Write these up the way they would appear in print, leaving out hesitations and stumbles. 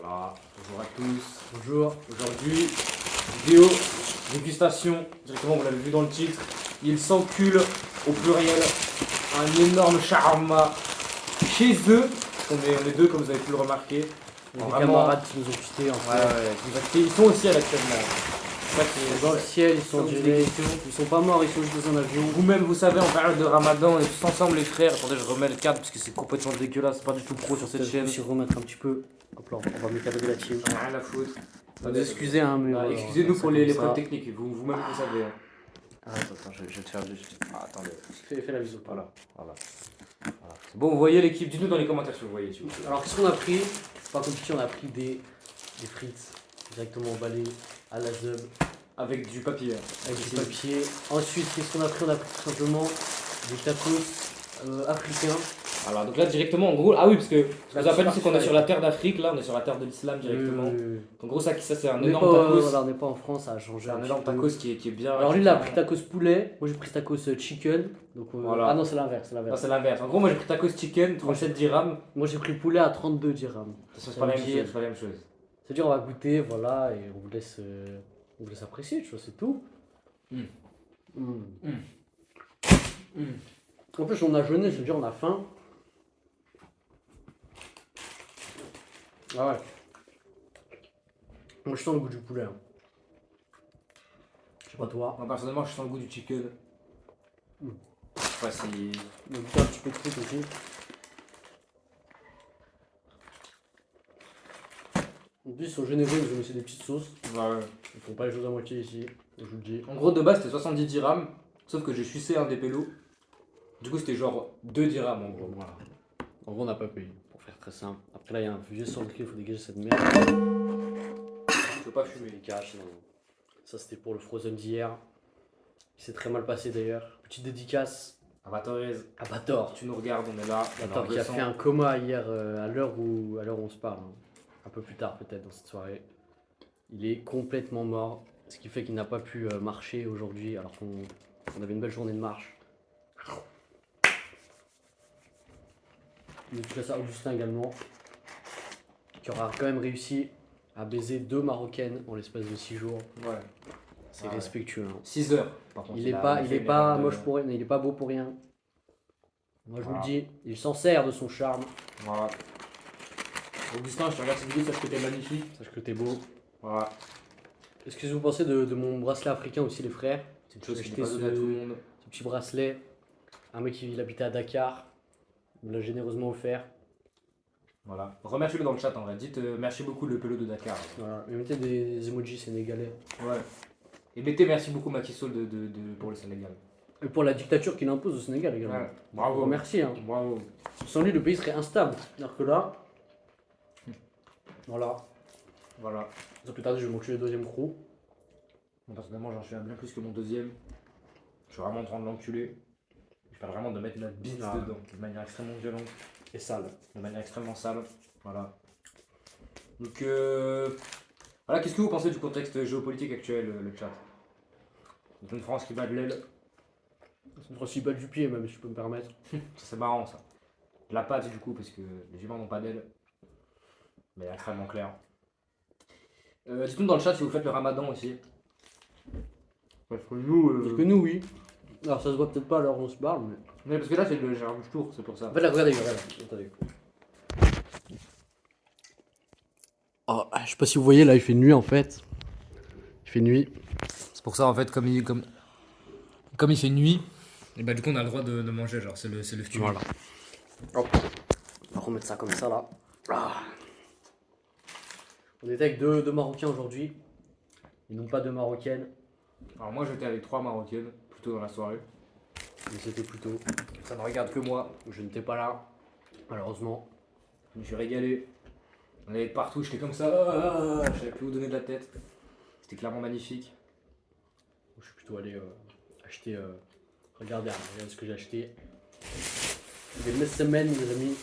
Voilà, bonjour à tous. Bonjour. Aujourd'hui, vidéo dégustation. Directement, vous l'avez vu dans le titre. Ils s'enculent au pluriel. Un énorme shawarma chez eux. On est deux, comme vous avez pu le remarquer. Les Vraiment. camarades qui nous ont quittés en fait. Ils sont aussi à l'actuellement. Ça, Ils sont dans le ciel, ils sont gelés. Ils sont pas morts, ils sont juste dans un avion. Vous-même, vous savez, en période de Ramadan, on est tous ensemble, les frères. Attendez, je remets le cadre parce que c'est complètement dégueulasse. C'est pas du tout pro sur cette chaîne. Je vais remettre un petit peu. Hop là, on va mettre avec la team. J'en ai rien à foutre. Excusez, hein, mais. voilà, Excusez-nous c'est pour comme les ça. problèmes techniques. Vous-même, vous savez. Hein. Attends, je vais te faire juste. Attendez. Fais la visu. Voilà. C'est bon, vous voyez l'équipe. Dites-nous dans les commentaires si vous voyez. S'il vous plaît. Alors, qu'est-ce qu'on a pris? C'est pas compliqué, on a pris des frites directement emballées à la zeub Avec du papier. avec du papier. Ensuite, qu'est-ce qu'on a pris? On a pris tout simplement des tacos africains. Alors, donc là, directement, en gros. Ah oui, parce que ce que La je vous rappelle, c'est petite qu'on est partie, sur la terre d'Afrique. Là, on est sur la terre de l'islam directement. En gros, ça c'est un On n'est énorme pas, tacos. voilà, on n'est pas en France, ça a changé. C'est un petit énorme peu. tacos qui est bien. Alors lui il a pris tacos poulet, moi j'ai pris tacos chicken. Donc, Voilà. Ah non c'est l'inverse, Non, c'est l'inverse. En gros, moi j'ai pris tacos chicken, 37 dirhams. Moi j'ai pris poulet à 32 dirhams. C'est pas la même chose. C'est pas la même chose. C'est-à-dire on va goûter, voilà, et on vous laisse apprécier, tu vois, c'est tout. Mm. Mm. Mm. En plus on a jeûné, c'est-à-dire on a faim. Ah ouais. Moi je sens le goût du poulet. Hein. Je sais pas toi. Moi personnellement, je sens le goût du chicken. Mm. Je sais pas si. On va goûter un petit peu de frites aussi. En plus ils sont généreux, ils ont laissé des petites sauces. Ouais. Ils font pas les choses à moitié ici, je vous le dis. En gros, de base, c'était 70 dirhams. Sauf que j'ai sucé un des pélos. Du coup, c'était genre 2 dirhams en gros. Voilà. En gros, on n'a pas payé, pour faire très simple. Après, là, il y a un vieux sur lequel il faut dégager cette merde. Je peux pas fumer. Les caches, non. Ça, c'était pour le Frozen d'hier. Qui s'est très mal passé d'ailleurs. Petite dédicace Abatorez, à Bator. tu nous regardes, on est là. Bator qui a fait un coma hier à l'heure où on se parle. Hein. Un peu plus tard, peut-être, dans cette soirée. Il est complètement mort. Ce qui fait qu'il n'a pas pu marcher aujourd'hui, alors qu'on avait une belle journée de marche. Dédicace à Augustin également, qui aura quand même réussi à baiser 2 Marocaines en l'espace de 6 jours. Ouais. C'est Ouais. respectueux. Hein. 6 heures, par contre. Il est pas moche pour rien, il est pas beau pour rien. Moi je vous le dis, il s'en sert de son charme. Voilà. Augustin, je te regarde cette vidéo, sache que t'es magnifique. Sache que t'es beau. Voilà. Qu'est-ce que vous pensez de mon bracelet africain aussi les frères? C'est une chose qui J'ai n'est pas acheté donnée à tout le monde. ce petit bracelet. Un mec qui habitait à Dakar. Il me l'a généreusement offert. Voilà. Remerciez-le dans le chat en vrai. Dites merci beaucoup le pélo de Dakar. Voilà. Et mettez des emojis sénégalais. Ouais. Et mettez merci beaucoup Macky Sall pour le Sénégal. Et pour la dictature qu'il impose au Sénégal également. Ouais. Bravo. Merci. Hein. Bravo. Sans lui, le pays serait instable. C'est-à-dire que là, voilà. Voilà. Sans plus tarder, je vais m'occuper le deuxième crew. Moi, personnellement, j'en suis à bien plus que mon deuxième. Je suis vraiment en train de l'enculer. Je parle vraiment de mettre notre bite dedans, de manière extrêmement violente et sale. De manière extrêmement sale. Voilà. Donc, voilà, qu'est-ce que vous pensez du contexte géopolitique actuel, le chat? Donc, une France qui bat de l'aile. C'est le principal du pied, même si je peux me permettre. Ça, c'est marrant, ça. De la patte, du coup, parce que les humains n'ont pas d'aile. Mais extrêmement clair. Dites-nous dans le chat si vous faites le ramadan aussi. Parce que nous. Parce que nous, oui. Alors, ça se voit peut-être pas alors on se parle, mais. Mais parce que là, c'est le Gérard Tour, c'est pour ça. En fait, là, regardez. Attendez. Oh, je sais pas si vous voyez, là, il fait nuit en fait. Il fait nuit. C'est pour ça, en fait, comme il fait nuit, et bah, du coup, on a le droit de manger, genre, c'est le futur. Voilà. Hop. On va remettre ça comme ça, là. Ah. On était avec deux Marocains aujourd'hui. Et non pas 2 Marocaines. Alors, moi, j'étais avec 3 Marocaines, plutôt dans la soirée. Mais c'était plutôt. Ça ne regarde que moi. Je n'étais pas là. Malheureusement. Je me suis régalé. On allait partout, j'étais comme ça. Je savais plus où donner de la tête. C'était clairement magnifique. Je suis plutôt allé acheter. Regardez ce que j'ai acheté. Des messemen, mes amis.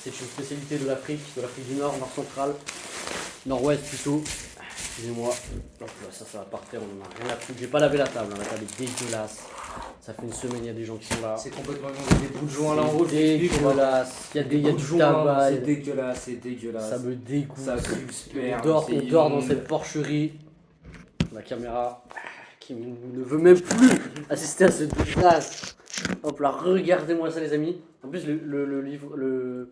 C'est une spécialité de l'Afrique du Nord, Nord central, Nord-Ouest plutôt. Excusez-moi. Donc là, ça va partir, on en a rien à foutre. J'ai pas lavé la table, hein. La table est dégueulasse. Ça fait une semaine, il y a des gens qui sont là. C'est complètement inondé, des bouts de joint là en haut. C'est dégueulasse. Il y a Des bouts de du joint, tabac. c'est dégueulasse, c'est dégueulasse. Ça me dégoûte. Ça pue le sperme. On dort c'est dans immonde. cette porcherie. La caméra qui ne veut même plus assister à ce douchage. Hop là, regardez-moi ça les amis. En plus le livre, le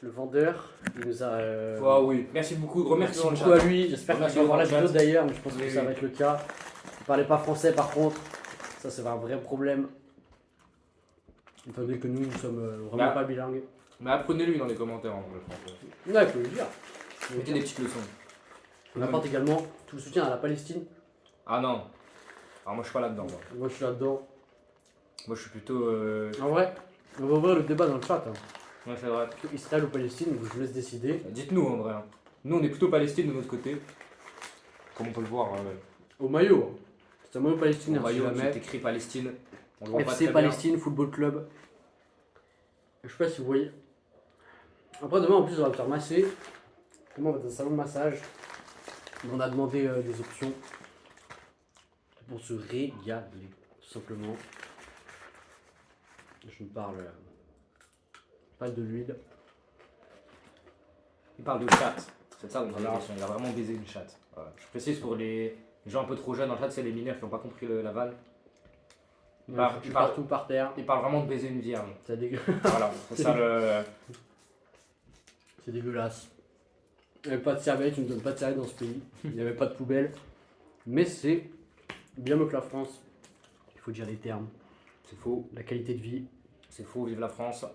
vendeur, il nous a... Ah oui, merci beaucoup, gros merci Merci dans le beaucoup chat. à lui. J'espère qu'il Merci va voir la dans le vidéo chat. d'ailleurs, mais je pense que Oui, ça oui. va être le cas. Il parlait pas français par contre. Ça c'est un vrai problème. Étant donné que nous sommes vraiment Bah. pas bilingues. Mais apprenez-lui dans les commentaires en vrai, franchement. Ouais, il faut le dire. Mettez des petites leçons. On apporte également tout le soutien à la Palestine. Ah non. Alors moi je suis pas là-dedans. Moi je suis là-dedans. Moi je suis plutôt. En vrai, on va ouvrir le débat dans le chat. Hein. Ouais, c'est vrai. Israël ou Palestine, je vous laisse décider. Dites-nous en vrai. Hein. Nous on est plutôt Palestine de notre côté. Comme on peut le voir. Au maillot. Hein. C'est un maillot palestinien. Au maillot si qui jamais. est écrit Palestine. On le voit pas FC très Palestine Football Club. Je sais pas si vous voyez. Après demain en plus on va le faire masser. Demain on va dans un salon de massage. On a demandé des options pour se régaler, tout simplement. Je me parle pas de l'huile. bien. Il parle de chat. C'est ça donc Voilà. il a vraiment baisé une chatte. Voilà. Je précise pour les gens un peu trop jeunes dans le chat, c'est les mineurs qui n'ont pas compris la vanne. Je parle- suis partout par terre. Il parle vraiment de baiser une vierge. C'est Voilà, c'est ça le. C'est dégueulasse. Il n'y avait pas de serviette, tu ne donnes pas de serviette dans ce pays. Il n'y avait pas de poubelle. Mais c'est bien mieux que la France. Il faut dire les termes. C'est faux. La qualité de vie. C'est faux, vive la France.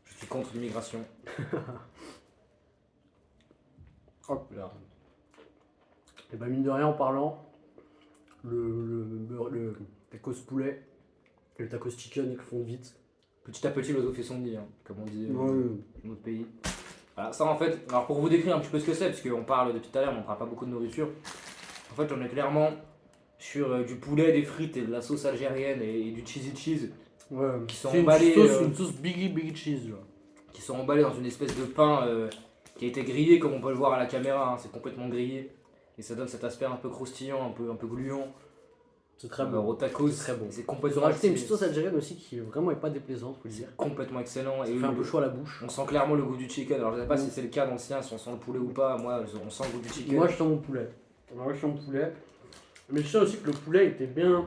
Je suis contre l'immigration. Hop là. Et bah mine de rien en parlant, le tacos poulet et le tacos chicken ils font vite. Petit à petit, l'oiseau fait son nid, hein, comme on dit Ouais. dans notre pays. Voilà, ça en fait, alors pour vous décrire un petit peu ce que c'est, parce qu'on parle depuis tout à l'heure, mais on parle pas beaucoup de nourriture. En fait, on est clairement sur du poulet, des frites et de la sauce algérienne et du cheesy cheese Ouais. Qui sont C'est emballés, une sauce biggie cheese là. qui sont emballés dans une espèce de pain qui a été grillé, comme on peut le voir à la caméra, hein, c'est complètement grillé. Et ça donne cet aspect un peu croustillant, un peu gluant C'est très bon. au tacos. C'est très bon. C'est Ils ont complètement, rajouté une petite sauce algérienne aussi qui vraiment est pas déplaisante, faut le dire. complètement excellent. Ça Et fait un peu chaud à la bouche. on sent clairement le goût du chicken. Alors je sais pas si c'est le cas dans le sien, si on sent le poulet ou pas. Moi, on sent le goût du chicken. Moi je sens mon poulet. Moi je sens mon poulet. Mais je sens aussi que le poulet était bien.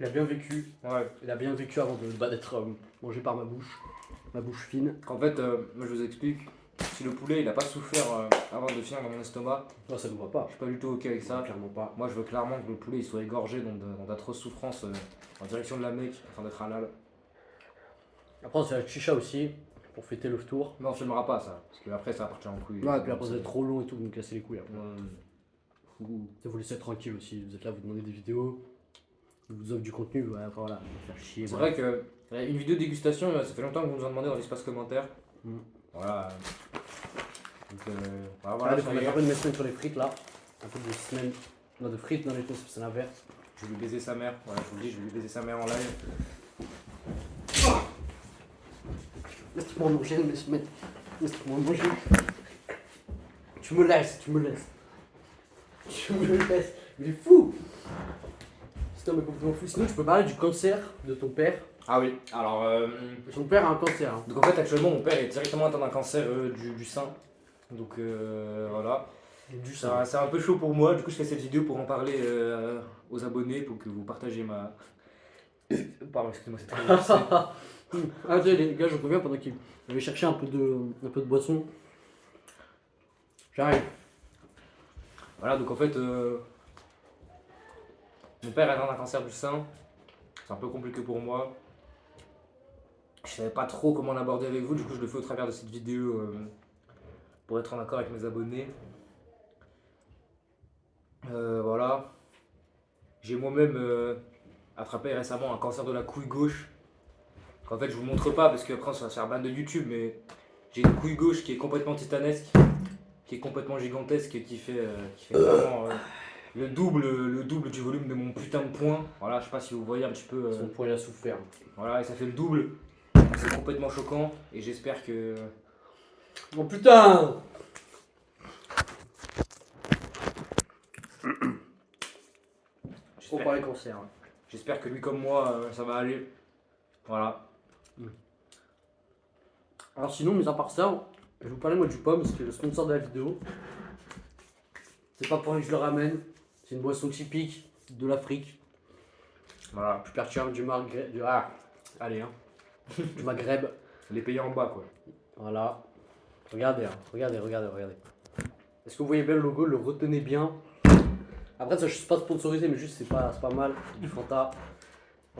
Il a bien vécu. Ouais. Il a bien vécu avant d'être mangé par ma bouche fine. En fait, moi je vous explique. Si le poulet il a pas souffert avant de finir dans mon estomac, Non, ça ne va pas. je suis pas du tout ok avec ça. Clairement pas. Moi je veux clairement que le poulet il soit égorgé dans d'atroces souffrances en direction de la Mecque afin d'être halal. Après, on se fait la chicha aussi pour fêter le tour. Mais on filmera pas ça, parce que après ça va partir en couille. Ouais, et puis après, vous êtes trop long et tout, vous me cassez les couilles. Après. Ouh. Vous laissez tranquille aussi. Vous êtes là, vous demandez des vidéos. Ils vous offrent du contenu. Ouais, après, voilà, vous faire chier. C'est voilà. vrai que une vidéo de dégustation, ça fait longtemps que vous nous en demandez dans l'espace commentaire. Mm. Voilà. Donc voilà, Voilà, ça on y va est. un peu de mettre sur les frites là. Un peu de semaine. Non, de frites dans les toasts, c'est l'inverse. Je vais lui baiser sa mère. Voilà, je vous le dis, je vais lui baiser sa mère en live. Laisse-moi manger, laisse-moi manger. Tu me laisses. Tu me laisses. Il est fou. C'est un mec complètement fou. Sinon, tu peux parler du cancer de ton père. Ah oui, alors. Son père a un cancer. Hein. Donc en fait, actuellement, mon père est directement atteint d'un cancer du sein. Donc voilà. Du sang. C'est un peu chaud pour moi. Du coup, je fais cette vidéo pour en parler aux abonnés, pour que vous partagez ma. Pardon, excusez-moi, c'est très difficile. Ah, tu sais, les gars, je reviens pendant qu'il avait cherché un peu de boisson. J'arrive. Voilà, donc en fait, mon père est atteint d'un cancer du sein. C'est un peu compliqué pour moi. Je savais pas trop comment l'aborder avec vous, du coup je le fais au travers de cette vidéo pour être en accord avec mes abonnés. Voilà. J'ai moi-même attrapé récemment un cancer de la couille gauche. En fait je vous montre pas parce qu'après ça va se faire ban de YouTube, mais j'ai une couille gauche qui est complètement titanesque, qui est complètement gigantesque et qui fait vraiment le double du volume de mon putain de poing. Voilà, je sais pas si vous voyez un petit peu. Son poing il a souffert. Voilà, et ça fait le double. C'est complètement choquant et j'espère que. Oh putain! On J'espère, parlait cancer. Hein. J'espère que lui comme moi, ça va aller. Voilà. Alors sinon, mis à part ça, je vais vous parler moi du Pomme, qui est le sponsor de la vidéo. C'est pas pour rien que je le ramène. C'est une boisson typique de l'Afrique. Voilà. Plus particulièrement du Maghreb. Allez, hein. Du Maghreb. Les pays en bas quoi. Voilà. Regardez, hein. Regardez. Est-ce que vous voyez bien le logo? Le retenez bien. Après, ça, je suis pas sponsorisé, mais juste, c'est pas mal. Du Fanta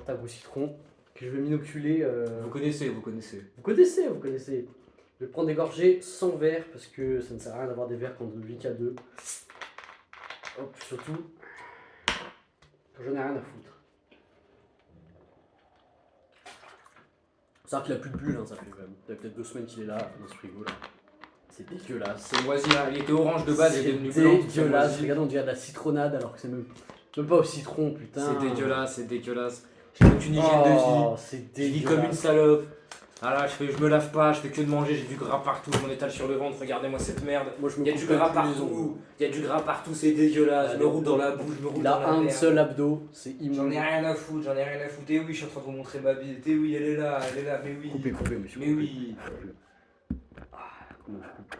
goût citron. Que je vais m'inoculer. Vous connaissez. Vous connaissez. Je vais prendre des gorgées sans verre parce que ça ne sert à rien d'avoir des verres quand on ne vit qu'à deux. Hop, surtout, j'en ai rien à foutre. C'est vrai qu'il a plus de bulles, hein, ça fait peut-être 2 semaines qu'il est là dans ce frigo là. C'est dégueulasse. C'est moisi, hein. Il était orange de base, il est devenu C'est blanc. dégueulasse. Regardez, on dirait de la citronnade alors que c'est même pas au citron, putain. C'est dégueulasse. J'ai aucune hygiène de Oh, vie. c'est Je vis comme une dégueulasse. salope. Voilà, je me lave pas, je fais que de manger, j'ai du gras partout, je m'en étale sur le ventre, regardez-moi cette merde. Moi, je me Il y a du coupe gras même plus les ongles. partout, il y a du gras partout, c'est dégueulasse. Je me roule dans la bouche, je me roule Il dans a la un merde. seul abdo, c'est J'en immonde. ai rien à foutre. Et oui, je suis en train de vous montrer ma bite. Et oui, elle est là, mais oui. Coupez, monsieur. Mais oui. Comment je coupe